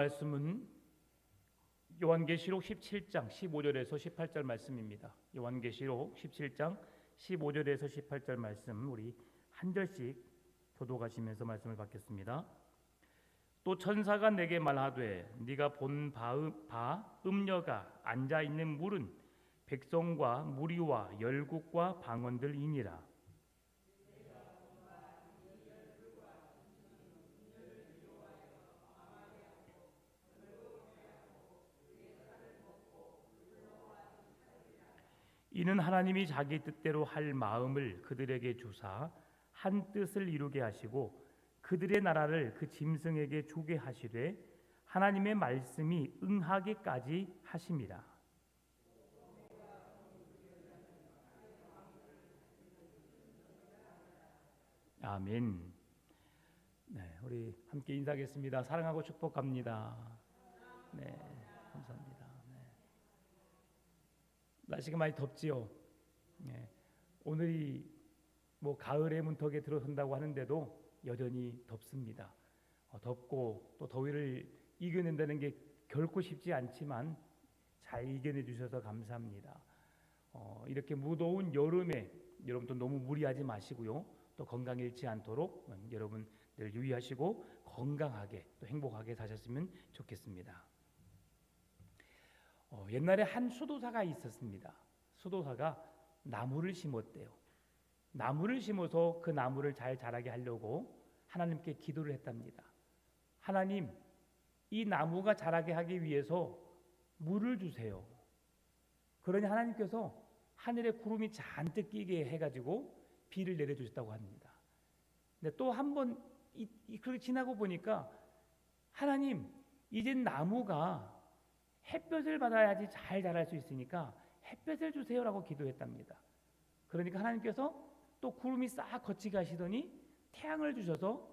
말씀은 요한계시록 17장 15절에서 18절 말씀입니다. 요한계시록 17장 15절에서 18절 말씀 우리 한 절씩 교독하시면서 말씀을 받겠습니다. 또 천사가 내게 말하되 네가 본 바 음녀가 앉아 있는 물은 백성과 무리와 열국과 방언들이니라. 이는 하나님이 자기 뜻대로 할 마음을 그들에게 주사 한 뜻을 이루게 하시고 그들의 나라를 그 짐승에게 주게 하시되 하나님의 말씀이 응하기까지 하심이라. 아멘. 네, 우리 함께 인사하겠습니다. 사랑하고 축복합니다. 네, 감사합니다. 날씨가 많이 덥지요. 네, 오늘이 가을의 문턱에 들어선다고 하는데도 여전히 덥습니다. 덥고 또 더위를 이겨낸다는 게 결코 쉽지 않지만 잘 이겨내 주셔서 감사합니다. 이렇게 무더운 여름에 여러분도 너무 무리하지 마시고요. 또 건강 잃지 않도록 여러분 늘 유의하시고 건강하게 또 행복하게 사셨으면 좋겠습니다. 옛날에 한 수도사가 있었습니다. 수도사가 나무를 심었대요. 나무를 심어서 그 나무를 잘 자라게 하려고 하나님께 기도를 했답니다. 하나님, 이 나무가 자라게 하기 위해서 물을 주세요. 그러니 하나님께서 하늘에 구름이 잔뜩 끼게 해가지고 비를 내려주셨다고 합니다. 근데 또 한 번 그렇게 지나고 보니까 하나님, 이젠 나무가 햇볕을 받아야지 잘 자랄 수 있으니까 햇볕을 주세요라고 기도했답니다. 그러니까 하나님께서 또 구름이 싹 거치게 하시더니 태양을 주셔서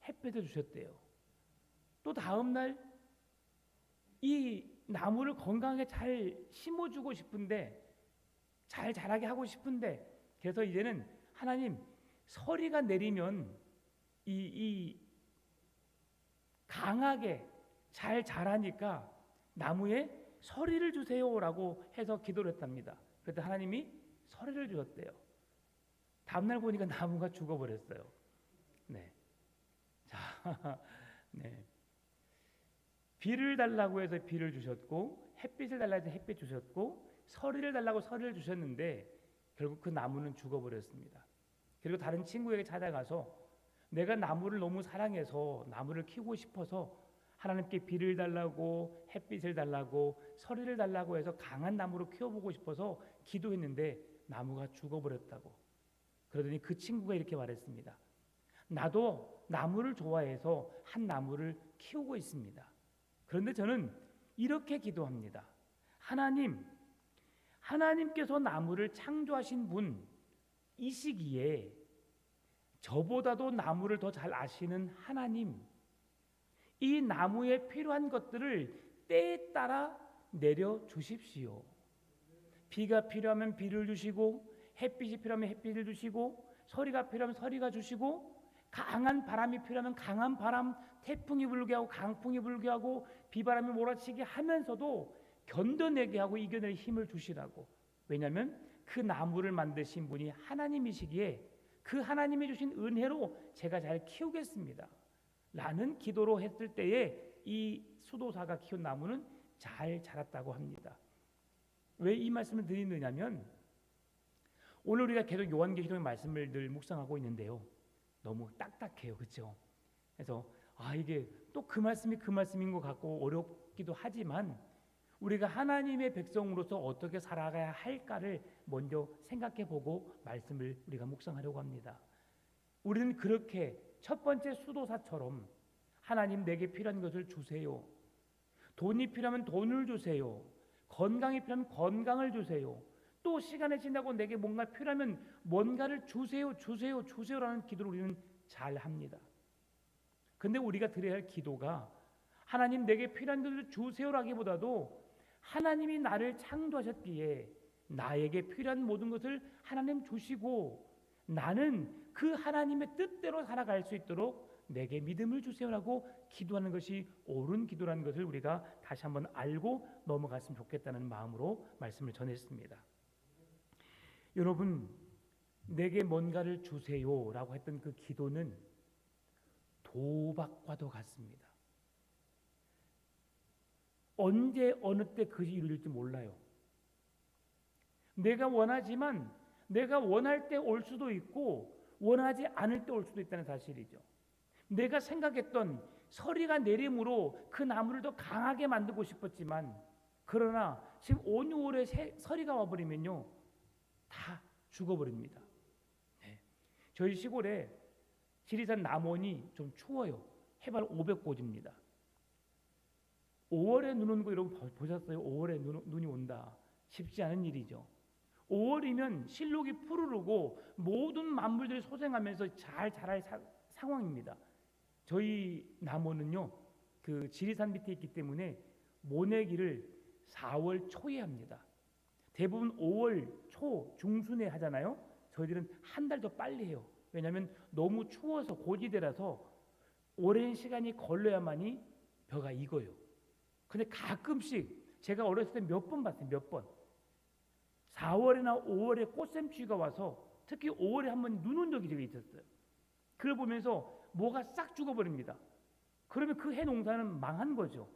햇볕을 주셨대요. 또 다음 날 이 나무를 건강하게 잘 심어주고 싶은데 잘 자라게 하고 싶은데 그래서 이제는 하나님 서리가 내리면 이 강하게 잘 자라니까 나무에 서리를 주세요라고 해서 기도를 했답니다. 그랬더니 하나님이 서리를 주셨대요. 다음날 보니까 나무가 죽어버렸어요. 네. 자, 네. 비를 달라고 해서 비를 주셨고 햇빛을 달라고 해서 햇빛 주셨고 서리를 달라고 서리를 주셨는데 결국 그 나무는 죽어버렸습니다. 그리고 다른 친구에게 찾아가서 내가 나무를 너무 사랑해서 나무를 키우고 싶어서 하나님께 비를 달라고 햇빛을 달라고 서리를 달라고 해서 강한 나무로 키워보고 싶어서 기도했는데 나무가 죽어버렸다고. 그러더니 그 친구가 이렇게 말했습니다. 나도 나무를 좋아해서 한 나무를 키우고 있습니다. 그런데 저는 이렇게 기도합니다. 하나님께서 나무를 창조하신 분, 이 시기에 저보다도 나무를 더 잘 아시는 하나님, 이 나무에 필요한 것들을 때에 따라 내려 주십시오. 비가 필요하면 비를 주시고 햇빛이 필요하면 햇빛을 주시고 서리가 필요하면 서리가 주시고 강한 바람이 필요하면 강한 바람, 태풍이 불게 하고 강풍이 불게 하고 비바람이 몰아치게 하면서도 견뎌내게 하고 이겨낼 힘을 주시라고. 왜냐하면 그 나무를 만드신 분이 하나님이시기에 그 하나님이 주신 은혜로 제가 잘 키우겠습니다 라는 기도로 했을 때에 이 수도사가 키운 나무는 잘 자랐다고 합니다. 왜 이 말씀을 드리느냐면 오늘 우리가 계속 요한계시록의 말씀을 늘 묵상하고 있는데요. 너무 딱딱해요. 그렇죠? 그래서 이게 또 그 말씀이 그 말씀인 것 같고 어렵기도 하지만 우리가 하나님의 백성으로서 어떻게 살아가야 할까를 먼저 생각해보고 말씀을 우리가 묵상하려고 합니다. 우리는 그렇게 첫 번째 수도사처럼 하나님 내게 필요한 것을 주세요. 돈이 필요하면 돈을 주세요. 건강이 필요하면 건강을 주세요. 또 시간이 지나고 내게 뭔가 필요하면 뭔가를 주세요라는 기도를 우리는 잘 합니다. 근데 우리가 드려야 할 기도가 하나님 내게 필요한 것을 주세요라기보다도 하나님이 나를 창조하셨기에 나에게 필요한 모든 것을 하나님 주시고 나는 그 하나님의 뜻대로 살아갈 수 있도록 내게 믿음을 주세요라고 기도하는 것이 옳은 기도라는 것을 우리가 다시 한번 알고 넘어갔으면 좋겠다는 마음으로 말씀을 전했습니다. 여러분, 내게 뭔가를 주세요라고 했던 그 기도는 도박과도 같습니다. 언제 어느 때 그것이 이루어질지 몰라요. 내가 원하지만 내가 원할 때 올 수도 있고 원하지 않을 때 올 수도 있다는 사실이죠. 내가 생각했던 서리가 내림으로 그 나무를 더 강하게 만들고 싶었지만 그러나 지금 5, 6월에 서리가 와버리면요 다 죽어버립니다. 네. 저희 시골에 지리산 남원이 좀 추워요. 해발 500고지입니다. 5월에 눈 오는 거 여러분 보셨어요? 5월에 눈이 온다. 쉽지 않은 일이죠. 5월이면 실록이 푸르르고 모든 만물들이 소생하면서 잘 자랄 상황입니다. 저희 남원은요 그 지리산 밑에 있기 때문에 모내기를 4월 초에 합니다. 대부분 5월 초 중순에 하잖아요. 저희들은 한 달 더 빨리 해요. 왜냐하면 너무 추워서 고지대라서 오랜 시간이 걸려야만이 벼가 익어요. 근데 가끔씩 제가 어렸을 때 몇 번 봤어요. 몇 번. 4월이나 5월에 꽃샘추위가 와서 특히 5월에 한번 눈 온 적이 있었어요. 그걸 보면서 뭐가 싹 죽어버립니다. 그러면 그 해 농사는 망한 거죠.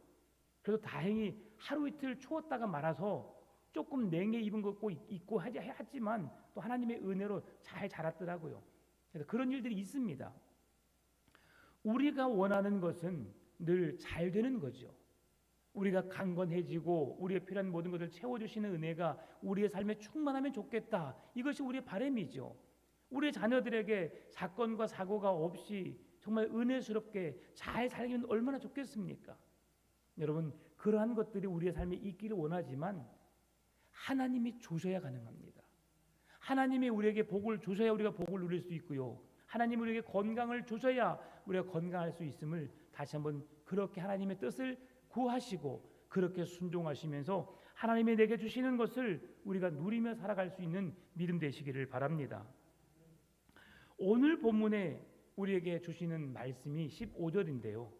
그래서 다행히 하루 이틀 추웠다가 말아서 조금 냉해 입은 거 입고 하지만 또 하나님의 은혜로 잘 자랐더라고요. 그래서 그런 일들이 있습니다. 우리가 원하는 것은 늘 잘 되는 거죠. 우리가 강건해지고 우리의 필요한 모든 것을 채워주시는 은혜가 우리의 삶에 충만하면 좋겠다. 이것이 우리의 바람이죠. 우리 자녀들에게 사건과 사고가 없이 정말 은혜스럽게 잘 살기면 얼마나 좋겠습니까? 여러분, 그러한 것들이 우리의 삶에 있기를 원하지만 하나님이 주셔야 가능합니다. 하나님이 우리에게 복을 주셔야 우리가 복을 누릴 수 있고요. 하나님이 우리에게 건강을 주셔야 우리가 건강할 수 있음을 다시 한번 그렇게 하나님의 뜻을 구하시고 그렇게 순종하시면서 하나님이 내게 주시는 것을 우리가 누리며 살아갈 수 있는 믿음 되시기를 바랍니다. 오늘 본문에 우리에게 주시는 말씀이 15절인데요.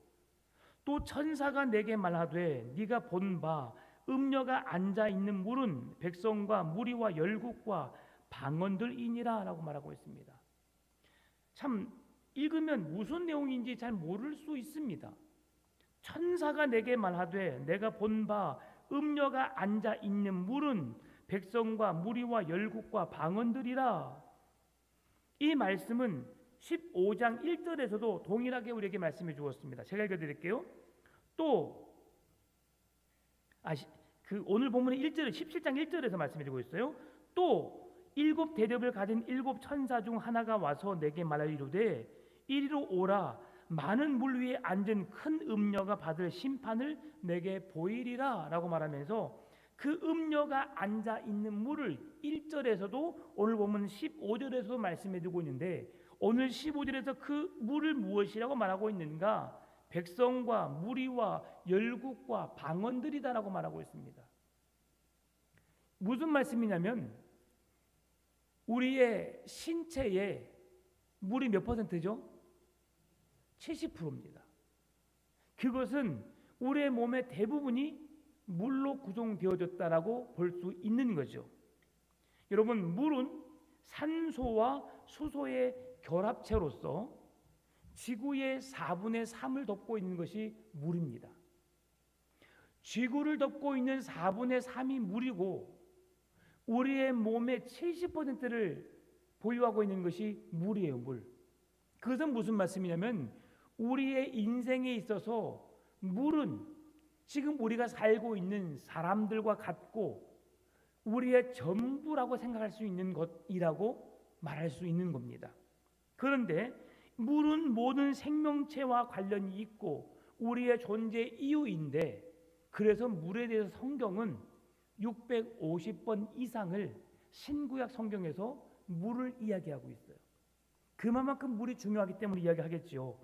또 천사가 내게 말하되 네가 본 바 음녀가 앉아 있는 물은 백성과 무리와 열국과 방언들이니라 라고 말하고 있습니다. 참 읽으면 무슨 내용인지 잘 모를 수 있습니다. 천사가 내게 말하되 내가 본 바 음녀가 앉아 있는 물은 백성과 무리와 열국과 방언들이라. 이 말씀은 15장 1절에서도 동일하게 우리에게 말씀해 주었습니다. 제가 읽어드릴게요. 오늘 본문의 1절 17장 1절에서 말씀해 주고 있어요. 또 7 대접을 가진 7 천사 중 하나가 와서 내게 말하이르되 이리로 오라. 많은 물 위에 앉은 큰 음녀가 받을 심판을 내게 보이리라 라고 말하면서 그 음녀가 앉아 있는 물을 1절에서도 오늘 보면 15절에서도 말씀해 주고 있는데 오늘 15절에서 그 물을 무엇이라고 말하고 있는가? 백성과 무리와 열국과 방언들이다라고 말하고 있습니다. 무슨 말씀이냐면 우리의 신체에 물이 몇 %죠? 70%입니다. 그것은 우리의 몸의 대부분이 물로 구성되어졌다라고 볼 수 있는 거죠. 여러분, 물은 산소와 수소의 결합체로서 지구의 4분의 3을 덮고 있는 것이 물입니다. 지구를 덮고 있는 4분의 3이 물이고 우리의 몸의 70%를 보유하고 있는 것이 물이에요. 물. 그것은 무슨 말씀이냐면 우리의 인생에 있어서 물은 지금 우리가 살고 있는 사람들과 같고 우리의 전부라고 생각할 수 있는 것이라고 말할 수 있는 겁니다. 그런데 물은 모든 생명체와 관련이 있고 우리의 존재 이유인데 그래서 물에 대해서 성경은 650번 이상을 신구약 성경에서 물을 이야기하고 있어요. 그만큼 물이 중요하기 때문에 이야기하겠죠.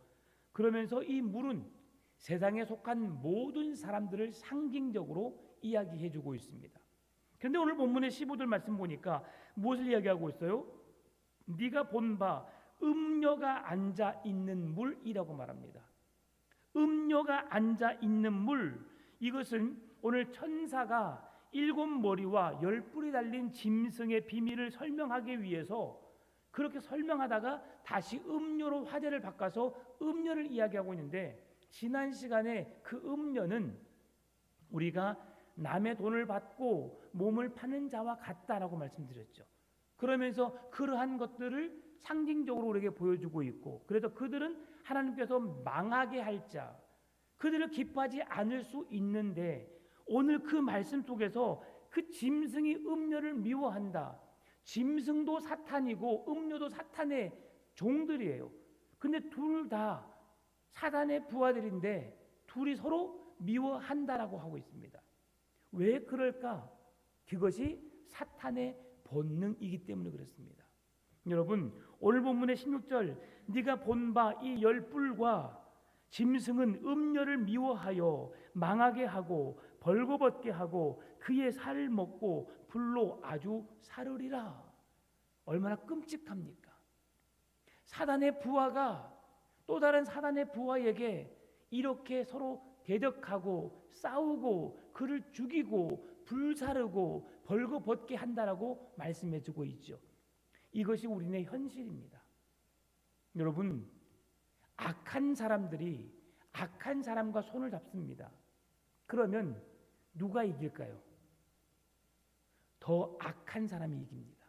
그러면서 이 물은 세상에 속한 모든 사람들을 상징적으로 이야기해주고 있습니다. 그런데 오늘 본문의 15절 말씀 보니까 무엇을 이야기하고 있어요? 네가 본 바 음녀가 앉아 있는 물이라고 말합니다. 음녀가 앉아 있는 물, 이것은 오늘 천사가 7머리와 10뿔이 달린 짐승의 비밀을 설명하기 위해서 그렇게 설명하다가 다시 음녀로 화제를 바꿔서 음녀를 이야기하고 있는데, 지난 시간에 그 음녀는 우리가 남의 돈을 받고 몸을 파는 자와 같다라고 말씀드렸죠. 그러면서 그러한 것들을 상징적으로 우리에게 보여주고 있고, 그래서 그들은 하나님께서 망하게 할 자, 그들을 기뻐하지 않을 수 있는데, 오늘 그 말씀 속에서 그 짐승이 음녀를 미워한다. 짐승도 사탄이고 음녀도 사탄의 종들이에요. 근데 둘 다 사단의 부하들인데 둘이 서로 미워한다라고 하고 있습니다. 왜 그럴까? 그것이 사탄의 본능이기 때문에 그렇습니다. 여러분, 오늘 본문의 16절, 네가 본 바 이 10뿔과 짐승은 음녀를 미워하여 망하게 하고 벌거벗게 하고 그의 살을 먹고 불로 아주 사르리라. 얼마나 끔찍합니까? 사단의 부하가 또 다른 사단의 부하에게 이렇게 서로 대적하고 싸우고 그를 죽이고 불사르고 벌거벗게 한다라고 말씀해주고 있죠. 이것이 우리네 현실입니다. 여러분, 악한 사람들이 악한 사람과 손을 잡습니다. 그러면 누가 이길까요? 더 악한 사람이 이깁니다.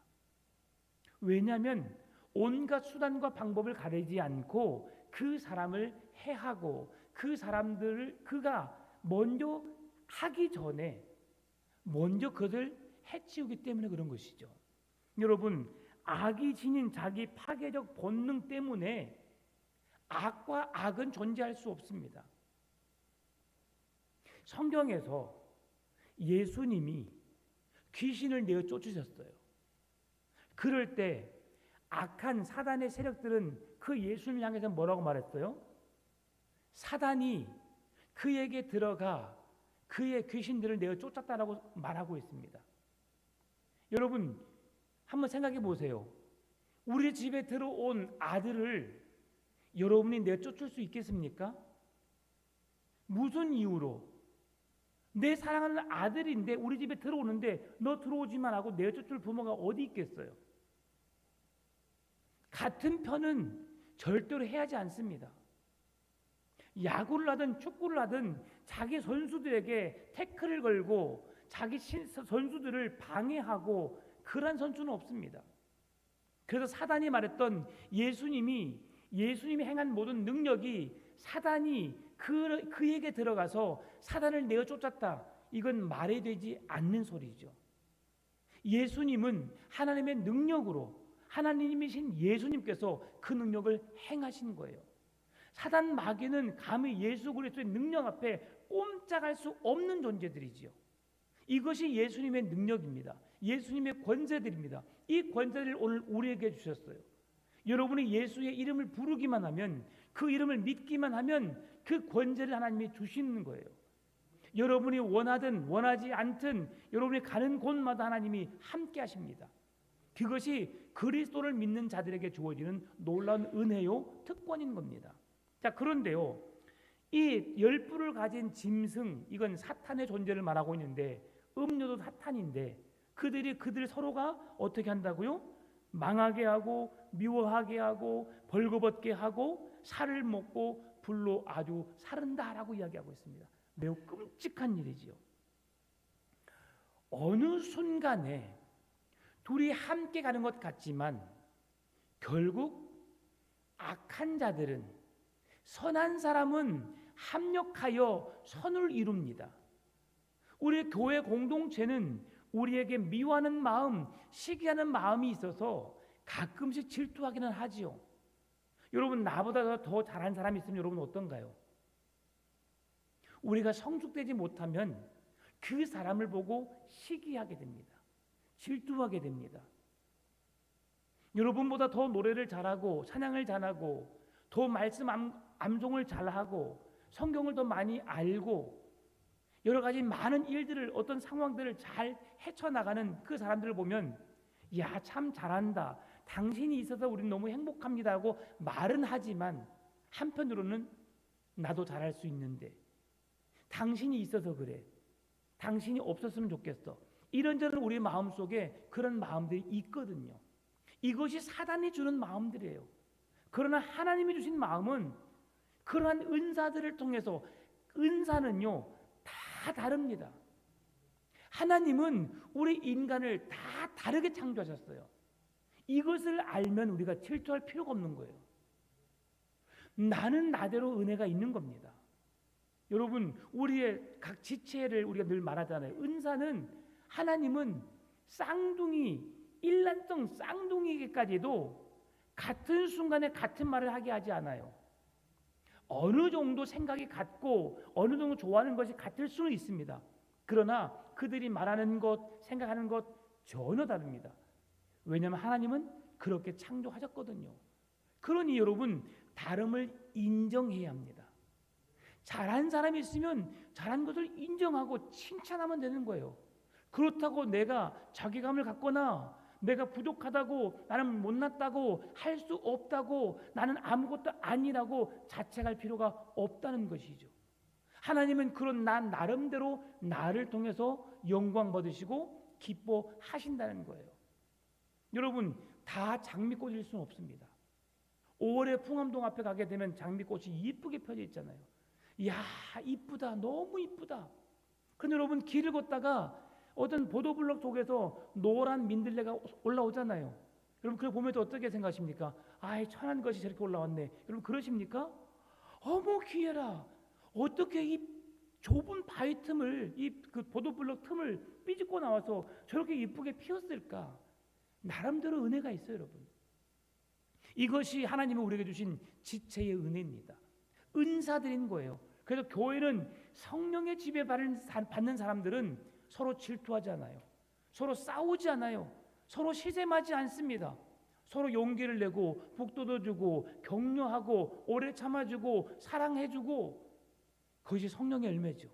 왜냐하면 온갖 수단과 방법을 가리지 않고 그 사람을 해하고 그 사람들을 그가 먼저 하기 전에 먼저 그것을 해치우기 때문에 그런 것이죠. 여러분, 악이 지닌 자기 파괴적 본능 때문에 악과 악은 존재할 수 없습니다. 성경에서 예수님이 귀신을 내어 쫓으셨어요. 그럴 때 악한 사단의 세력들은 그 예수님을 향해서 뭐라고 말했어요? 사단이 그에게 들어가 그의 귀신들을 내어 쫓았다라고 말하고 있습니다. 여러분, 한번 생각해 보세요. 우리 집에 들어온 아들을 여러분이 내어 쫓을 수 있겠습니까? 무슨 이유로? 내 사랑하는 아들인데 우리 집에 들어오는데 너 들어오지만 하고 내어 쫓을 부모가 어디 있겠어요? 같은 편은 절대로 해야지 않습니다. 야구를 하든 축구를 하든 자기 선수들에게 태클을 걸고 자기 선수들을 방해하고 그런 선수는 없습니다. 그래서 사단이 말했던 예수님이 행한 모든 능력이 사단이 그에게 들어가서 사단을 내어 쫓았다. 이건 말이 되지 않는 소리죠. 예수님은 하나님의 능력으로 하나님이신 예수님께서 그 능력을 행하신 거예요. 사단 마귀는 감히 예수 그리스도의 능력 앞에 꼼짝할 수 없는 존재들이지요. 이것이 예수님의 능력입니다. 예수님의 권세들입니다. 이 권세를 오늘 우리에게 주셨어요. 여러분이 예수의 이름을 부르기만 하면, 그 이름을 믿기만 하면 그 권세를 하나님이 주시는 거예요. 여러분이 원하든 원하지 않든 여러분이 가는 곳마다 하나님이 함께 하십니다. 그것이 그리스도를 믿는 자들에게 주어지는 놀라운 은혜요 특권인 겁니다. 자, 그런데요, 이 10뿔을 가진 짐승, 이건 사탄의 존재를 말하고 있는데, 음료도 사탄인데 그들 서로가 어떻게 한다고요? 망하게 하고 미워하게 하고 벌거벗게 하고 살을 먹고 불로 아주 사른다라고 이야기하고 있습니다. 매우 끔찍한 일이지요. 어느 순간에 둘이 함께 가는 것 같지만 결국 악한 자들은, 선한 사람은 합력하여 선을 이룹니다. 우리 교회 공동체는 우리에게 미워하는 마음, 시기하는 마음이 있어서 가끔씩 질투하기는 하지요. 여러분, 나보다 더 잘한 사람이 있으면 여러분 어떤가요? 우리가 성숙되지 못하면 그 사람을 보고 시기하게 됩니다. 질투하게 됩니다. 여러분보다 더 노래를 잘하고 찬양을 잘하고 더 말씀 암송을 잘하고 성경을 더 많이 알고 여러 가지 많은 일들을, 어떤 상황들을 잘 헤쳐나가는 그 사람들을 보면 야, 참 잘한다, 당신이 있어서 우리는 너무 행복합니다 하고 말은 하지만 한편으로는 나도 잘할 수 있는데 당신이 있어서 그래. 당신이 없었으면 좋겠어. 이런저런 우리 마음속에 그런 마음들이 있거든요. 이것이 사단이 주는 마음들이에요. 그러나 하나님이 주신 마음은 그러한 은사들을 통해서 은사는요 다 다릅니다. 하나님은 우리 인간을 다 다르게 창조하셨어요. 이것을 알면 우리가 질투할 필요가 없는 거예요. 나는 나대로 은혜가 있는 겁니다. 여러분 우리의 각 지체를 우리가 늘 말하잖아요. 은사는 하나님은 쌍둥이 일란성 쌍둥이에게까지도 같은 순간에 같은 말을 하게 하지 않아요. 어느 정도 생각이 같고 어느 정도 좋아하는 것이 같을 수는 있습니다. 그러나 그들이 말하는 것, 생각하는 것 전혀 다릅니다. 왜냐하면 하나님은 그렇게 창조하셨거든요. 그러니 여러분 다름을 인정해야 합니다. 잘한 사람이 있으면 잘한 것을 인정하고 칭찬하면 되는 거예요. 그렇다고 내가 자괴감을 갖거나 내가 부족하다고 나는 못났다고 할 수 없다고 나는 아무것도 아니라고 자책할 필요가 없다는 것이죠. 하나님은 그런 나 나름대로 나를 통해서 영광 받으시고 기뻐하신다는 거예요. 여러분 다 장미꽃일 수는 없습니다. 5월에 풍암동 앞에 가게 되면 장미꽃이 이쁘게 펴져 있잖아요. 이야 이쁘다 너무 이쁘다. 그런데 여러분 길을 걷다가 어떤 보도블록 속에서 노란 민들레가 올라오잖아요. 여러분 그걸 보면서 어떻게 생각하십니까? 아이 천한 것이 저렇게 올라왔네. 여러분 그러십니까? 어머 기회라. 어떻게 이 좁은 바위 틈을 이 그 보도블록 틈을 삐집고 나와서 저렇게 이쁘게 피었을까? 나름대로 은혜가 있어요, 여러분. 이것이 하나님이 우리에게 주신 지체의 은혜입니다. 은사드린 거예요. 그래서 교회는 성령의 지배받는 사람들은 서로 질투하지 않아요. 서로 싸우지 않아요. 서로 시샘하지 않습니다. 서로 용기를 내고 북돋워주고 격려하고 오래 참아주고 사랑해주고 그것이 성령의 열매죠.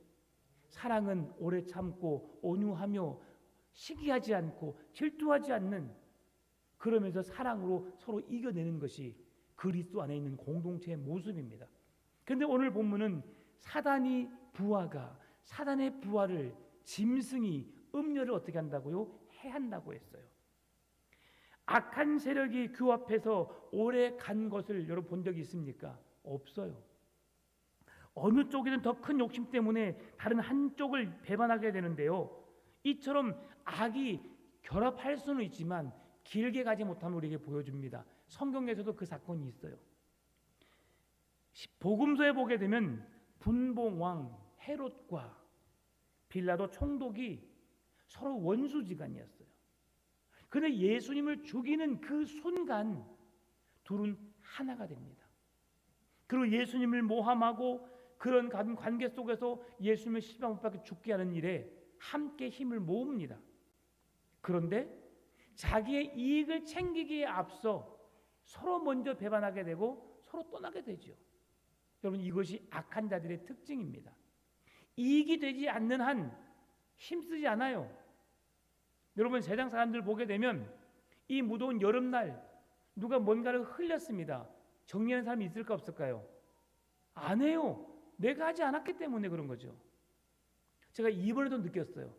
사랑은 오래 참고 온유하며 시기하지 않고 질투하지 않는 그러면서 사랑으로 서로 이겨내는 것이 그리스도 안에 있는 공동체의 모습입니다. 그런데 오늘 본문은 사단의 부하를 짐승이 음녀를 어떻게 한다고요? 해한다고 했어요. 악한 세력이 그 앞에서 오래 간 것을 여러분 본 적이 있습니까? 없어요. 어느 쪽이든 더 큰 욕심 때문에 다른 한쪽을 배반하게 되는데요. 이처럼 악이 결합할 수는 있지만 길게 가지 못하면 우리에게 보여줍니다. 성경에서도 그 사건이 있어요. 복음서에 보게 되면 분봉왕 헤롯과 빌라도 총독이 서로 원수지간이었어요. 그런데 예수님을 죽이는 그 순간 둘은 하나가 됩니다. 그리고 예수님을 모함하고 그런 관계 속에서 예수님을 십자가 못 박혀 죽게 하는 일에 함께 힘을 모읍니다. 그런데 자기의 이익을 챙기기에 앞서 서로 먼저 배반하게 되고 서로 떠나게 되죠. 여러분 이것이 악한 자들의 특징입니다. 이익이 되지 않는 한 힘쓰지 않아요. 여러분 세상 사람들 보게 되면 이 무더운 여름날 누가 뭔가를 흘렸습니다. 정리하는 사람이 있을까 없을까요? 안 해요. 내가 하지 않았기 때문에 그런 거죠. 제가 이번에도 느꼈어요.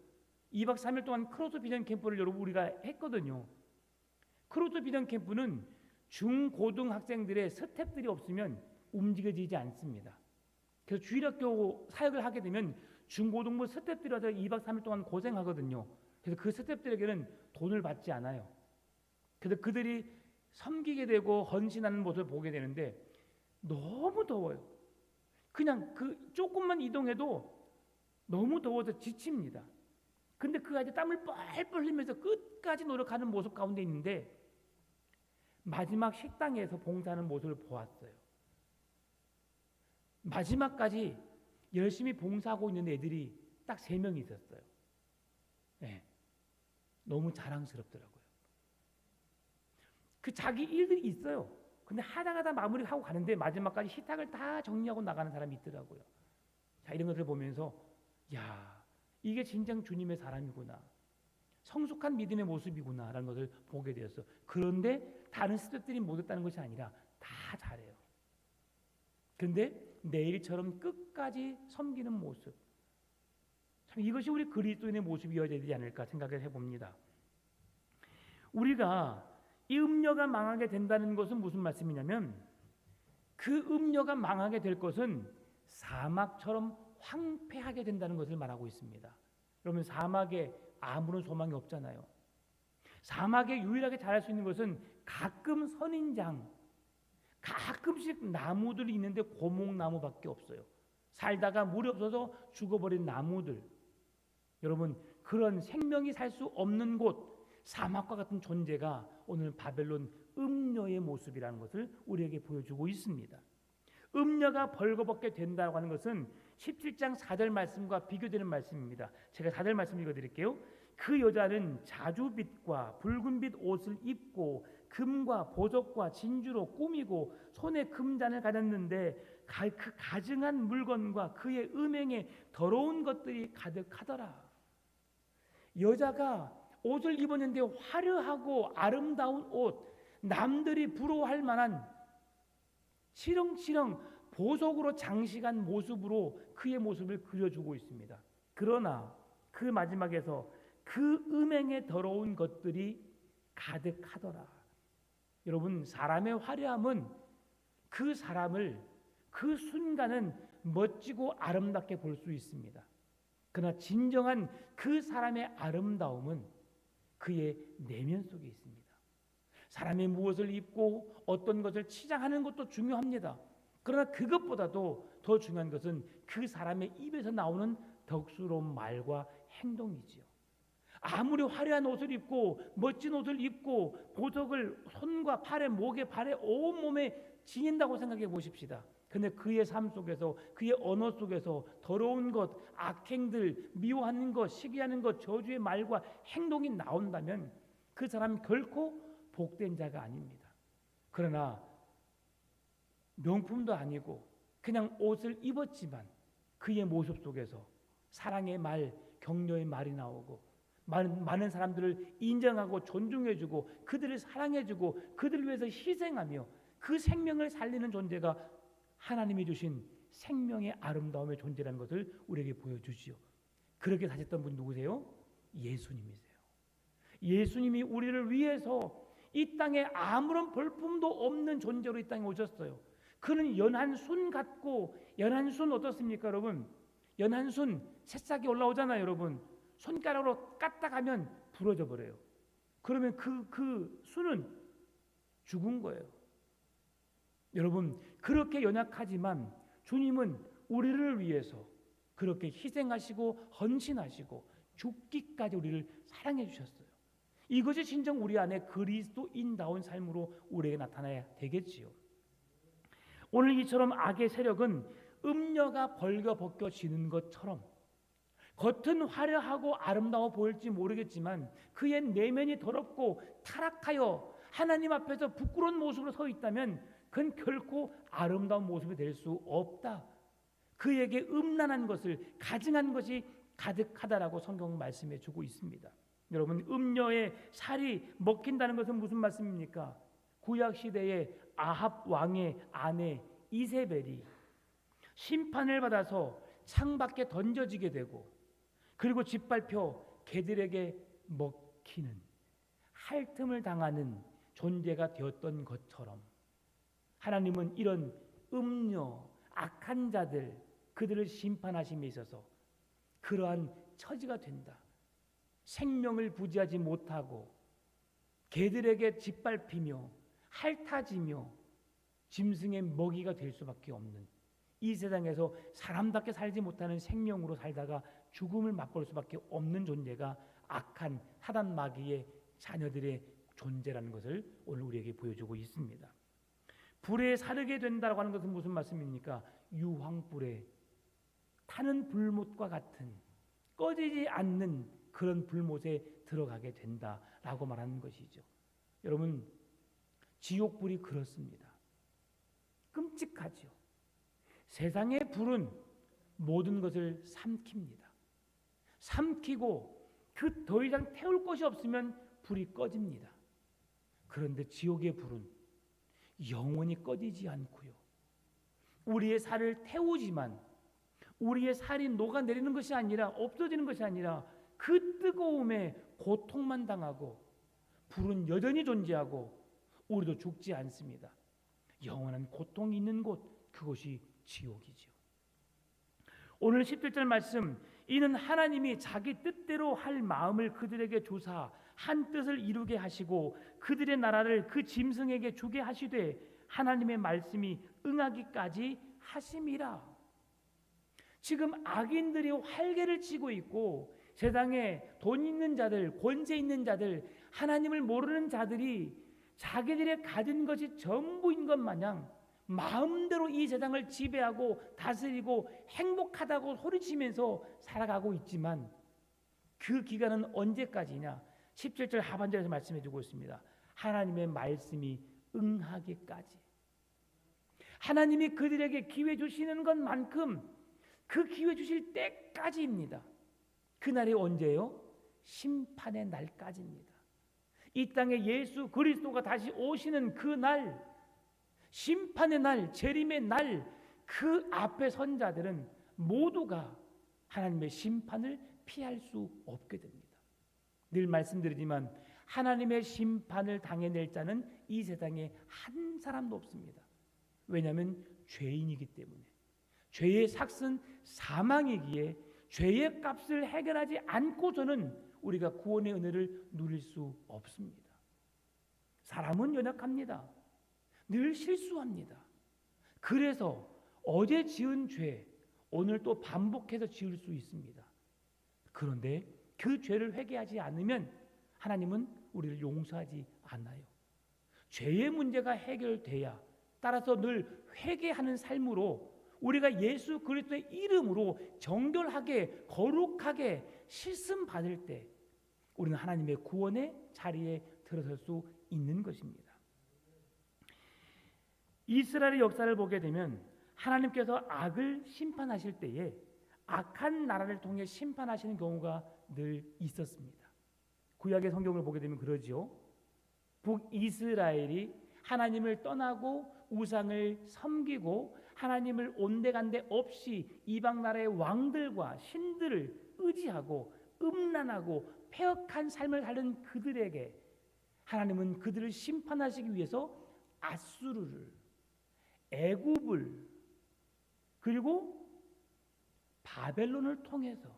2박 3일 동안 크로스 비전 캠프를 여러분 우리가 했거든요. 크로스 비전 캠프는 중고등학생들의 스텝들이 없으면 움직여지지 않습니다. 그래서 주일학교 사역을 하게 되면 중고등부 스텝들이 와서 2박 3일 동안 고생하거든요. 그래서 그 스텝들에게는 돈을 받지 않아요. 그래서 그들이 섬기게 되고 헌신하는 모습을 보게 되는데 너무 더워요. 그냥 그 조금만 이동해도 너무 더워서 지칩니다. 근데 그 아이들 땀을 뻘뻘 흘리면서 끝까지 노력하는 모습 가운데 있는데 마지막 식당에서 봉사하는 모습을 보았어요. 마지막까지 열심히 봉사하고 있는 애들이 딱 3명이 있었어요. 네. 너무 자랑스럽더라고요. 그 자기 일들이 있어요. 근데 하다하다 마무리하고 가는데 마지막까지 식탁을 다 정리하고 나가는 사람이 있더라고요. 자, 이런 것을 보면서 야, 이게 진정 주님의 사람이구나. 성숙한 믿음의 모습이구나라는 것을 보게 되었어. 그런데 다른 스태프들이 못했다는 것이 아니라 다 잘해요. 그런데 내일처럼 끝까지 섬기는 모습, 참 이것이 우리 그리스도인의 모습이어야 되지 않을까 생각을 해봅니다. 우리가 이 음녀가 망하게 된다는 것은 무슨 말씀이냐면, 그 음녀가 망하게 될 것은 사막처럼 황폐하게 된다는 것을 말하고 있습니다. 여러분, 사막에 아무런 소망이 없잖아요. 사막에 유일하게 자랄 수 있는 것은 가끔 선인장, 가끔씩 나무들이 있는데 고목나무밖에 없어요. 살다가 물이 없어서 죽어버린 나무들. 여러분, 그런 생명이 살 수 없는 곳, 사막과 같은 존재가 오늘 바벨론 음녀의 모습이라는 것을 우리에게 보여주고 있습니다. 음녀가 벌거벗게 된다고 하는 것은 17장 4절 말씀과 비교되는 말씀입니다. 제가 4절 말씀 읽어드릴게요. 그 여자는 자주빛과 붉은빛 옷을 입고 금과 보석과 진주로 꾸미고 손에 금잔을 가졌는데 그 가증한 물건과 그의 음행에 더러운 것들이 가득하더라. 여자가 옷을 입었는데 화려하고 아름다운 옷, 남들이 부러워할 만한 치렁치렁 보석으로 장식한 모습으로 그의 모습을 그려주고 있습니다. 그러나 그 마지막에서 그 음행에 더러운 것들이 가득하더라. 여러분, 사람의 화려함은 그 사람을 그 순간은 멋지고 아름답게 볼 수 있습니다. 그러나 진정한 그 사람의 아름다움은 그의 내면 속에 있습니다. 사람이 무엇을 입고 어떤 것을 치장하는 것도 중요합니다. 그러나 그것보다도 더 중요한 것은 그 사람의 입에서 나오는 덕스러운 말과 행동이지요. 아무리 화려한 옷을 입고 멋진 옷을 입고 보석을 손과 팔에, 목에, 발에, 온몸에 지닌다고 생각해 보십시다. 근데 그의 삶 속에서, 그의 언어 속에서 더러운 것, 악행들, 미워하는 것, 시기하는 것, 저주의 말과 행동이 나온다면 그 사람은 결코 복된 자가 아닙니다. 그러나 명품도 아니고 그냥 옷을 입었지만 그의 모습 속에서 사랑의 말, 격려의 말이 나오고 많은 사람들을 인정하고 존중해주고 그들을 사랑해주고 그들을 위해서 희생하며 그 생명을 살리는 존재가 하나님이 주신 생명의 아름다움의 존재라는 것을 우리에게 보여주시오. 그렇게 사셨던 분 누구세요? 예수님이세요. 예수님이 우리를 위해서 이 땅에 아무런 볼품도 없는 존재로 이 땅에 오셨어요. 그는 연한 순 같고, 연한 순 어떻습니까 여러분? 연한 순 새싹이 올라오잖아요 여러분. 손가락으로 까딱하면 부러져 버려요. 그러면 그 순은 죽은 거예요. 여러분, 그렇게 연약하지만 주님은 우리를 위해서 그렇게 희생하시고 헌신하시고 죽기까지 우리를 사랑해 주셨어요. 이것이 진정 우리 안에 그리스도인다운 삶으로 우리에게 나타나야 되겠지요. 오늘 이처럼 악의 세력은 음녀가 벌거벗겨지는 것처럼 겉은 화려하고 아름다워 보일지 모르겠지만 그의 내면이 더럽고 타락하여 하나님 앞에서 부끄러운 모습으로 서 있다면 그건 결코 아름다운 모습이 될 수 없다. 그에게 음란한 것을, 가증한 것이 가득하다라고 성경은 말씀해 주고 있습니다. 여러분, 음녀의 살이 먹힌다는 것은 무슨 말씀입니까? 구약 시대에 아합 왕의 아내 이세벨이 심판을 받아서 창밖에 던져지게 되고 그리고 짓밟혀 개들에게 먹히는 핥음을 당하는 존재가 되었던 것처럼 하나님은 이런 음녀, 악한 자들, 그들을 심판하심에 있어서 그러한 처지가 된다. 생명을 부지하지 못하고 개들에게 짓밟히며 핥아지며 짐승의 먹이가 될 수밖에 없는 이 세상에서 사람답게 살지 못하는 생명으로 살다가 죽음을 맛볼 수밖에 없는 존재가 악한 사단 마귀의 자녀들의 존재라는 것을 오늘 우리에게 보여주고 있습니다. 불에 사르게 된다고 하는 것은 무슨 말씀입니까? 유황불에 타는 불못과 같은 꺼지지 않는 그런 불못에 들어가게 된다라고 말하는 것이죠. 여러분, 지옥불이 그렇습니다. 끔찍하죠. 세상의 불은 모든 것을 삼킵니다. 삼키고 그 더 이상 태울 것이 없으면 불이 꺼집니다. 그런데 지옥의 불은 영원히 꺼지지 않고요. 우리의 살을 태우지만 우리의 살이 녹아내리는 것이 아니라 없어지는 것이 아니라 그 뜨거움에 고통만 당하고 불은 여전히 존재하고 우리도 죽지 않습니다. 영원한 고통이 있는 곳, 그것이 지옥이죠. 오늘 17절 말씀, 이는 하나님이 자기 뜻대로 할 마음을 그들에게 주사 한 뜻을 이루게 하시고 그들의 나라를 그 짐승에게 주게 하시되 하나님의 말씀이 응하기까지 하심이라. 지금 악인들이 활개를 치고 있고 세상에 돈 있는 자들, 권세 있는 자들, 하나님을 모르는 자들이 자기들의 가진 것이 전부인 것 마냥 마음대로 이 세상을 지배하고 다스리고 행복하다고 소리치면서 살아가고 있지만 그 기간은 언제까지냐? 17절 하반절에서 말씀해 주고 있습니다. 하나님의 말씀이 응하기까지. 하나님이 그들에게 기회 주시는 것만큼 그 기회 주실 때까지입니다. 그날이 언제요? 심판의 날까지입니다. 이 땅에 예수 그리스도가 다시 오시는 그 날, 심판의 날, 재림의 날, 그 앞에 선 자들은 모두가 하나님의 심판을 피할 수 없게 됩니다. 늘 말씀드리지만 하나님의 심판을 당해낼 자는 이 세상에 한 사람도 없습니다. 왜냐하면 죄인이기 때문에. 죄의 삭은 사망이기에 죄의 값을 해결하지 않고서는 우리가 구원의 은혜를 누릴 수 없습니다. 사람은 연약합니다. 늘 실수합니다. 그래서 어제 지은 죄 오늘 또 반복해서 지을 수 있습니다. 그런데 그 죄를 회개하지 않으면 하나님은 우리를 용서하지 않아요. 죄의 문제가 해결돼야, 따라서 늘 회개하는 삶으로 우리가 예수 그리스도의 이름으로 정결하게 거룩하게 씻음 받을 때 우리는 하나님의 구원의 자리에 들어설 수 있는 것입니다. 이스라엘의 역사를 보게 되면 하나님께서 악을 심판하실 때에 악한 나라를 통해 심판하시는 경우가 늘 있었습니다. 구약의 성경을 보게 되면 그러죠. 북이스라엘이 하나님을 떠나고 우상을 섬기고 하나님을 온데간데 없이 이방 나라의 왕들과 신들을 의지하고 음란하고 폐역한 삶을 사는 그들에게 하나님은 그들을 심판하시기 위해서 아수르를, 애굽을, 그리고 바벨론을 통해서,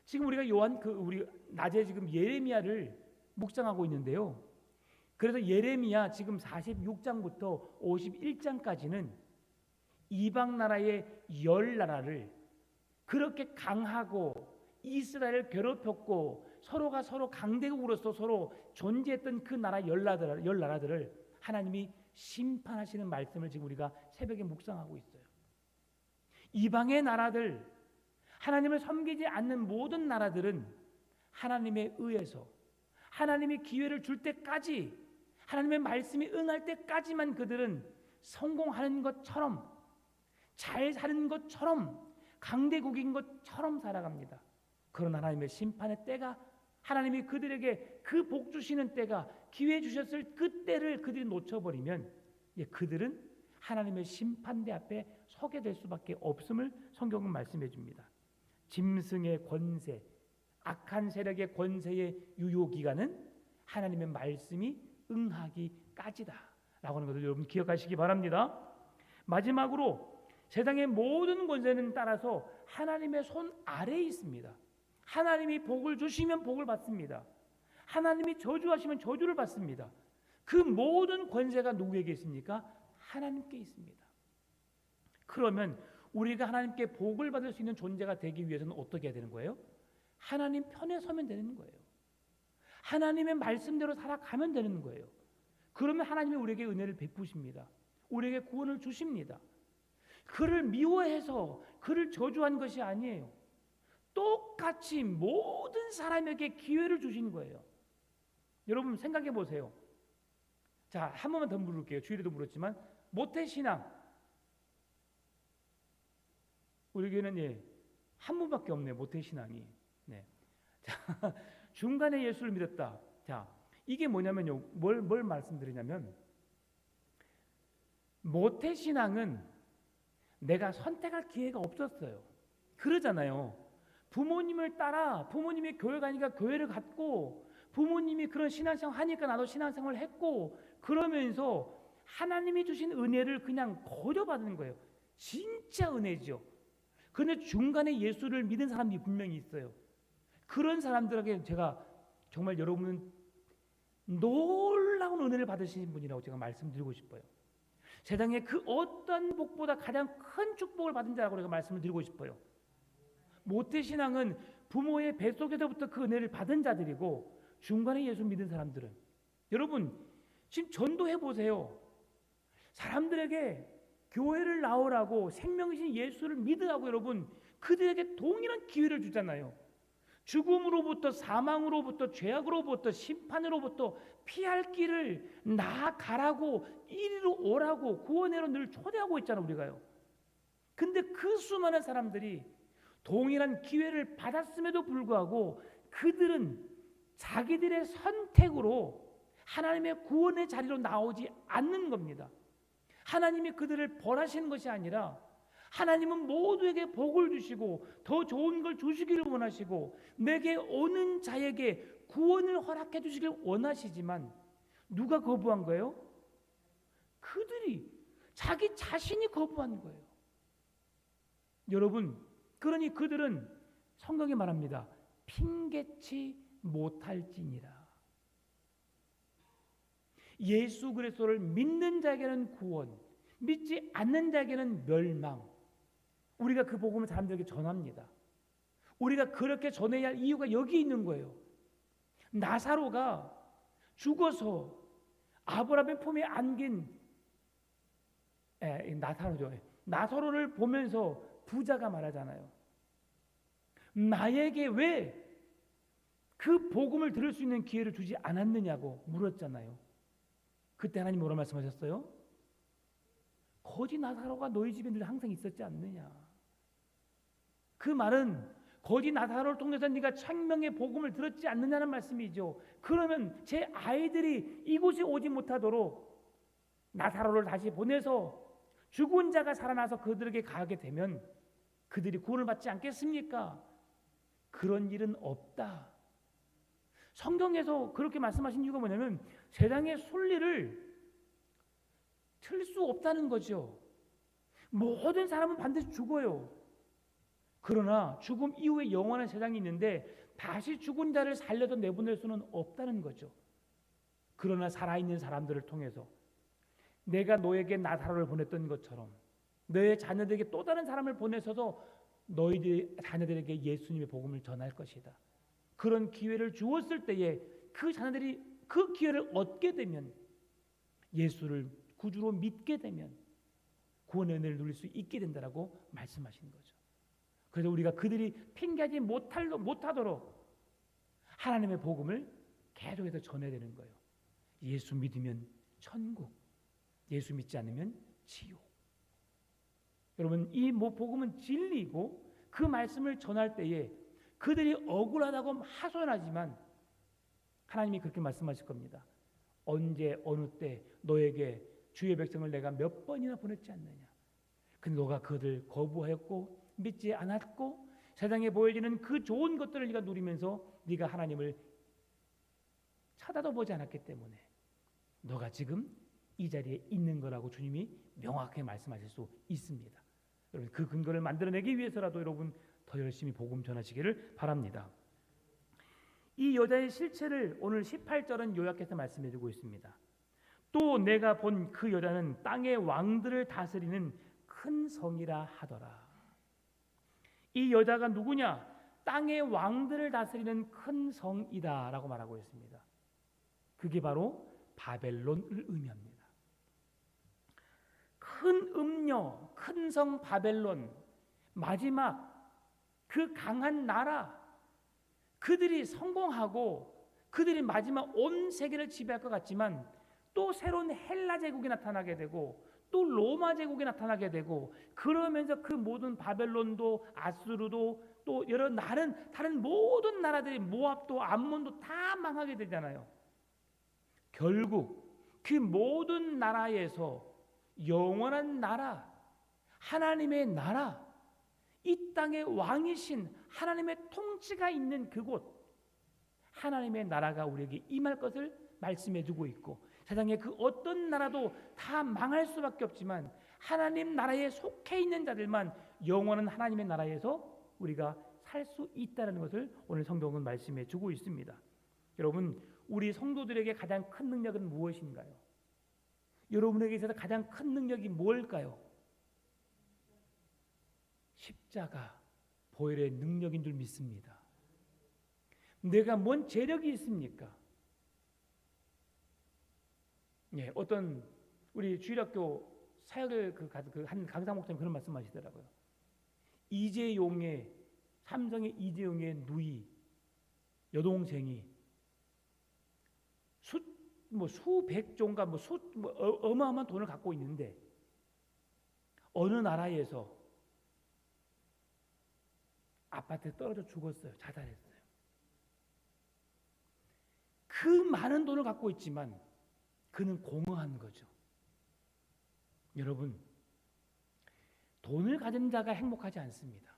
지금 우리가 우리 낮에 지금 예레미야를 묵상하고 있는데요. 그래서 예레미야 지금 46장부터 51장까지는 이방 나라의 10나라를 그렇게 강하고 이스라엘을 괴롭혔고 서로가 서로 강대국으로서 서로 존재했던 그 나라 10나라들을 하나님이 심판하시는 말씀을 지금 우리가 새벽에 묵상하고 있어요. 이방의 나라들, 하나님을 섬기지 않는 모든 나라들은 하나님에 의해서 하나님이 기회를 줄 때까지, 하나님의 말씀이 응할 때까지만 그들은 성공하는 것처럼, 잘 사는 것처럼, 강대국인 것처럼 살아갑니다. 그런 하나님의 심판의 때가, 하나님이 그들에게 그 복 주시는 때가, 기회 주셨을 그 때를 그들이 놓쳐버리면 그들은 하나님의 심판대 앞에 서게 될 수밖에 없음을 성경은 말씀해 줍니다. 짐승의 권세, 악한 세력의 권세의 유효기간은 하나님의 말씀이 응하기까지다 라고 하는 것을 여러분 기억하시기 바랍니다. 마지막으로 세상의 모든 권세는 따라서 하나님의 손 아래에 있습니다. 하나님이 복을 주시면 복을 받습니다. 하나님이 저주하시면 저주를 받습니다. 그 모든 권세가 누구에게 있습니까? 하나님께 있습니다. 그러면 우리가 하나님께 복을 받을 수 있는 존재가 되기 위해서는 어떻게 해야 되는 거예요? 하나님 편에 서면 되는 거예요. 하나님의 말씀대로 살아가면 되는 거예요. 그러면 하나님이 우리에게 은혜를 베푸십니다. 우리에게 구원을 주십니다. 그를 미워해서 그를 저주한 것이 아니에요. 똑같이 모든 사람에게 기회를 주신 거예요. 여러분 생각해 보세요. 자, 한 번만 더 물을게요. 주일에도 물었지만 모태신앙, 우리 교회는 한 분밖에 없네요. 모태신앙이. 네. 중간에 예수를 믿었다. 자, 이게 뭐냐면요. 뭘 말씀드리냐면 모태신앙은 내가 선택할 기회가 없었어요. 그러잖아요. 부모님을 따라 부모님이 교회 가니까 교회를 갔고 부모님이 그런 신앙생활 하니까 나도 신앙생활을 했고 그러면서 하나님이 주신 은혜를 그냥 거저받는 거예요. 진짜 은혜죠. 그런데 중간에 예수를 믿은 사람들이 분명히 있어요. 그런 사람들에게 제가 정말 여러분은 놀라운 은혜를 받으신 분이라고 제가 말씀드리고 싶어요. 세상에 그 어떤 복보다 가장 큰 축복을 받은 자라고 제가 말씀을 드리고 싶어요. 모태신앙은 부모의 뱃속에서부터 그 은혜를 받은 자들이고 중간에 예수 믿은 사람들은 여러분 지금 전도해 보세요. 사람들에게 교회를 나오라고 생명이신 예수를 믿으라고 여러분 그들에게 동일한 기회를 주잖아요. 죽음으로부터 사망으로부터 죄악으로부터 심판으로부터 피할 길을 나아가라고 이리로 오라고 구원회로 늘 초대하고 있잖아요. 우리가요. 근데 그 수많은 사람들이 동일한 기회를 받았음에도 불구하고 그들은 자기들의 선택으로 하나님의 구원의 자리로 나오지 않는 겁니다. 하나님이 그들을 벌하시는 것이 아니라 하나님은 모두에게 복을 주시고 더 좋은 걸 주시기를 원하시고 내게 오는 자에게 구원을 허락해 주시길 원하시지만 누가 거부한 거예요? 그들이 자기 자신이 거부한 거예요. 여러분 그러니 그들은 성경이 말합니다. 핑계치 못할지니라. 예수 그리스도를 믿는 자에게는 구원, 믿지 않는 자에게는 멸망. 우리가 그 복음을 사람들에게 전합니다. 우리가 그렇게 전해야 할 이유가 여기 있는 거예요. 나사로가 죽어서 아브라함의 품에 안긴 나사로죠. 나사로를 보면서 부자가 말하잖아요. 나에게 왜 그 복음을 들을 수 있는 기회를 주지 않았느냐고 물었잖아요. 그때 하나님 뭐라 말씀하셨어요? 거지 나사로가 너희 집에 늘 항상 있었지 않느냐. 그 말은 거지 나사로를 통해서 네가 생명의 복음을 들었지 않느냐는 말씀이죠. 그러면 제 아이들이 이곳에 오지 못하도록 나사로를 다시 보내서 죽은 자가 살아나서 그들에게 가게 되면 그들이 구원을 받지 않겠습니까? 그런 일은 없다. 성경에서 그렇게 말씀하신 이유가 뭐냐면 세상의 순리를 틀 수 없다는 거죠. 모든 사람은 반드시 죽어요. 그러나 죽음 이후에 영원한 세상이 있는데 다시 죽은 자를 살려서 내보낼 수는 없다는 거죠. 그러나 살아있는 사람들을 통해서 내가 너에게 나사로를 보냈던 것처럼 너의 자녀들에게 또 다른 사람을 보내서도 너희들 자녀들에게 예수님의 복음을 전할 것이다. 그런 기회를 주었을 때에 그 자녀들이 그 기회를 얻게 되면 예수를 구주로 믿게 되면 구원의 은혜를 누릴 수 있게 된다라고 말씀하신 거죠. 그래서 우리가 그들이 핑계하지 못하도록 하나님의 복음을 계속해서 전해야 되는 거예요. 예수 믿으면 천국, 예수 믿지 않으면 지옥. 여러분 이 복음은 진리이고 그 말씀을 전할 때에 그들이 억울하다고 하소연하지만 하나님이 그렇게 말씀하실 겁니다. 언제 어느 때 너에게 주의 백성을 내가 몇 번이나 보냈지 않느냐. 근데 너가 그들 거부하였고 믿지 않았고 세상에 보여지는 그 좋은 것들을 네가 누리면서 네가 하나님을 쳐다도 보지 않았기 때문에 너가 지금 이 자리에 있는 거라고 주님이 명확하게 말씀하실 수 있습니다. 여러분 그 근거를 만들어내기 위해서라도 여러분 더 열심히 복음 전하시기를 바랍니다. 이 여자의 실체를 오늘 18절은 요약해서 말씀해주고 있습니다. 또 내가 본 그 여자는 땅의 왕들을 다스리는 큰 성이라 하더라. 이 여자가 누구냐? 땅의 왕들을 다스리는 큰 성이다 라고 말하고 있습니다. 그게 바로 바벨론을 의미합니다. 큰 음녀, 큰 성 바벨론, 마지막 그 강한 나라, 그들이 성공하고 그들이 마지막 온 세계를 지배할 것 같지만 또 새로운 헬라 제국이 나타나게 되고 또 로마 제국이 나타나게 되고 그러면서 그 모든 바벨론도 아수르도 또 여러 다른 모든 나라들이 모압도 암몬도 다 망하게 되잖아요. 결국 그 모든 나라에서 영원한 나라, 하나님의 나라, 이 땅의 왕이신 하나님의 통치가 있는 그곳, 하나님의 나라가 우리에게 임할 것을 말씀해 주고 있고, 세상에 그 어떤 나라도 다 망할 수밖에 없지만 하나님 나라에 속해 있는 자들만 영원한 하나님의 나라에서 우리가 살 수 있다는 것을 오늘 성경은 말씀해 주고 있습니다. 여러분, 우리 성도들에게 가장 큰 능력은 무엇인가요? 여러분에게 있어서 가장 큰 능력이 뭘까요? 십자가 보혈의 능력인 줄 믿습니다. 내가 뭔 재력이 있습니까? 예, 어떤 우리 주일학교 사역을 한 강사 목사님 그런 말씀하시더라고요. 삼성의 이재용의 누이 여동생이 수백조인가 어마어마한 돈을 갖고 있는데 어느 나라에서 아파트에 떨어져 죽었어요. 자살했어요. 그 많은 돈을 갖고 있지만 그는 공허한 거죠. 여러분, 돈을 가진 자가 행복하지 않습니다.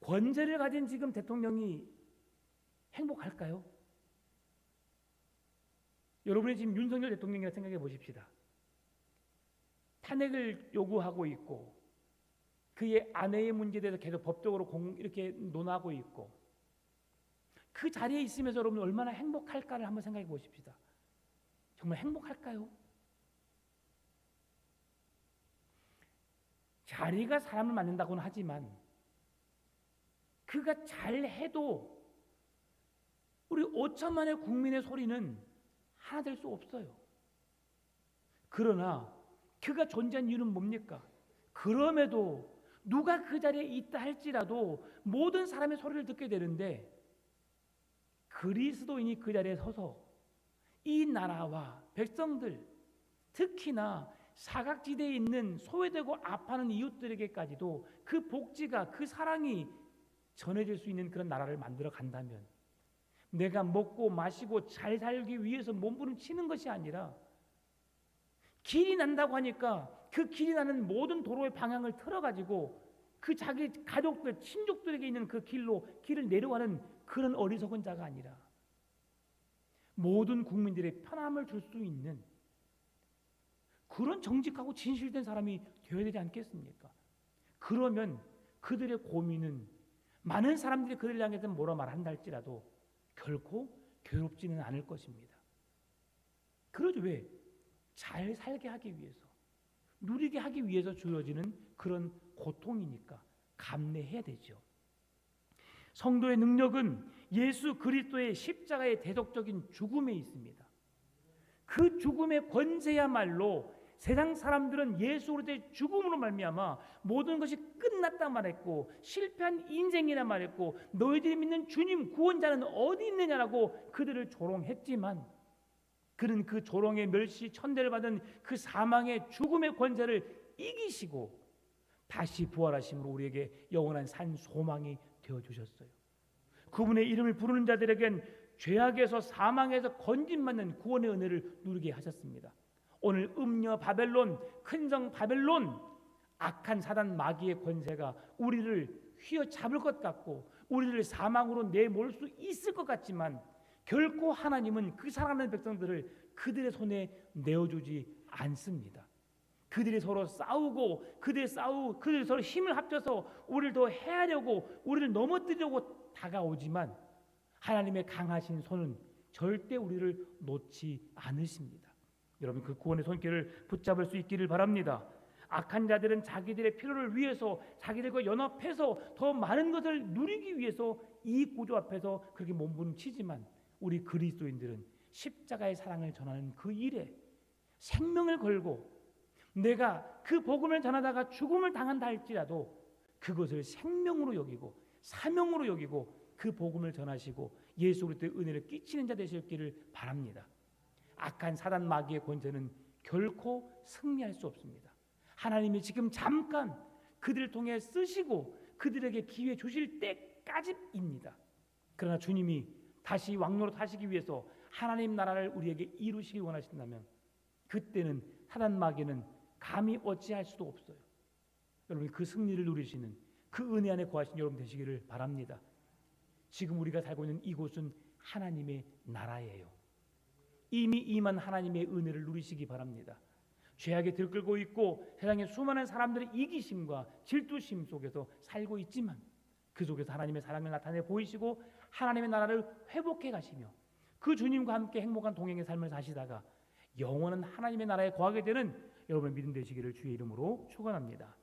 권세를 가진 지금 대통령이 행복할까요? 여러분이 지금 윤석열 대통령이라 생각해 보십시다. 탄핵을 요구하고 있고 그의 아내의 문제에 대해서 계속 법적으로 이렇게 논하고 있고, 그 자리에 있으면서 여러분 얼마나 행복할까를 한번 생각해 보십시다. 정말 행복할까요? 자리가 사람을 만든다고는 하지만 그가 잘해도 우리 5천만의 국민의 소리는 하나 될 수 없어요. 그러나 그가 존재한 이유는 뭡니까? 그럼에도 누가 그 자리에 있다 할지라도 모든 사람의 소리를 듣게 되는데, 그리스도인이 그 자리에 서서 이 나라와 백성들, 특히나 사각지대에 있는 소외되고 아파하는 이웃들에게까지도 그 복지가, 그 사랑이 전해질 수 있는 그런 나라를 만들어 간다면, 내가 먹고 마시고 잘 살기 위해서 몸부림치는 것이 아니라 길이 난다고 하니까 그 길이 나는 모든 도로의 방향을 틀어가지고 그 자기 가족들, 친족들에게 있는 그 길을 내려가는 그런 어리석은 자가 아니라 모든 국민들의 편함을 줄 수 있는 그런 정직하고 진실된 사람이 되어야 되지 않겠습니까? 그러면 그들의 고민은 많은 사람들이 그들을 향해서 뭐라 말한다 할지라도 결코 괴롭지는 않을 것입니다. 그러죠. 왜? 잘 살게 하기 위해서, 누리게 하기 위해서 주어지는 그런 고통이니까 감내해야 되죠. 성도의 능력은 예수 그리스도의 십자가의 대속적인 죽음에 있습니다. 그 죽음의 권세야말로 세상 사람들은 예수 그리스도의 죽음으로 말미암아 모든 것이 끝났다 말했고 실패한 인생이라 말했고 너희들이 믿는 주님 구원자는 어디 있느냐라고 그들을 조롱했지만, 그는 그 조롱의 멸시 천대를 받은 그 사망의 죽음의 권세를 이기시고 다시 부활하심으로 우리에게 영원한 산 소망이 되어주셨어요. 그분의 이름을 부르는 자들에겐 죄악에서 사망에서 건진받는 구원의 은혜를 누리게 하셨습니다. 오늘 음녀 바벨론, 큰성 바벨론, 악한 사단 마귀의 권세가 우리를 휘어잡을 것 같고 우리를 사망으로 내몰 수 있을 것 같지만 결코 하나님은 그 사랑하는 백성들을 그들의 손에 내어주지 않습니다. 그들이 서로 싸우고 그들이 서로 힘을 합쳐서 우리를 더 해하려고, 우리를 넘어뜨리려고 다가오지만 하나님의 강하신 손은 절대 우리를 놓지 않으십니다. 여러분, 그 구원의 손길을 붙잡을 수 있기를 바랍니다. 악한 자들은 자기들의 필요를 위해서 자기들과 연합해서 더 많은 것을 누리기 위해서 이 구조 앞에서 그렇게 몸부림치지만, 우리 그리스도인들은 십자가의 사랑을 전하는 그 일에 생명을 걸고 내가 그 복음을 전하다가 죽음을 당한다 할지라도 그것을 생명으로 여기고 사명으로 여기고 그 복음을 전하시고 예수 그리스도의 은혜를 끼치는 자 되시기를 바랍니다. 악한 사단 마귀의 권세는 결코 승리할 수 없습니다. 하나님이 지금 잠깐 그들을 통해 쓰시고 그들에게 기회 주실 때까지입니다. 그러나 주님이 다시 왕노릇 하시기 위해서 하나님 나라를 우리에게 이루시기 원하신다면 그때는 사단 마귀는 감히 어찌할 수도 없어요. 여러분, 그 승리를 누리시는 그 은혜 안에 거하신 여러분 되시기를 바랍니다. 지금 우리가 살고 있는 이곳은 하나님의 나라예요. 이미 임한 하나님의 은혜를 누리시기 바랍니다. 죄악에 들끓고 있고 세상에 수많은 사람들의 이기심과 질투심 속에서 살고 있지만 그 속에서 하나님의 사랑을 나타내 보이시고 하나님의 나라를 회복해 가시며 그 주님과 함께 행복한 동행의 삶을 사시다가 영원한 하나님의 나라에 거하게 되는 여러분의 믿음 되시기를 주의 이름으로 축원합니다.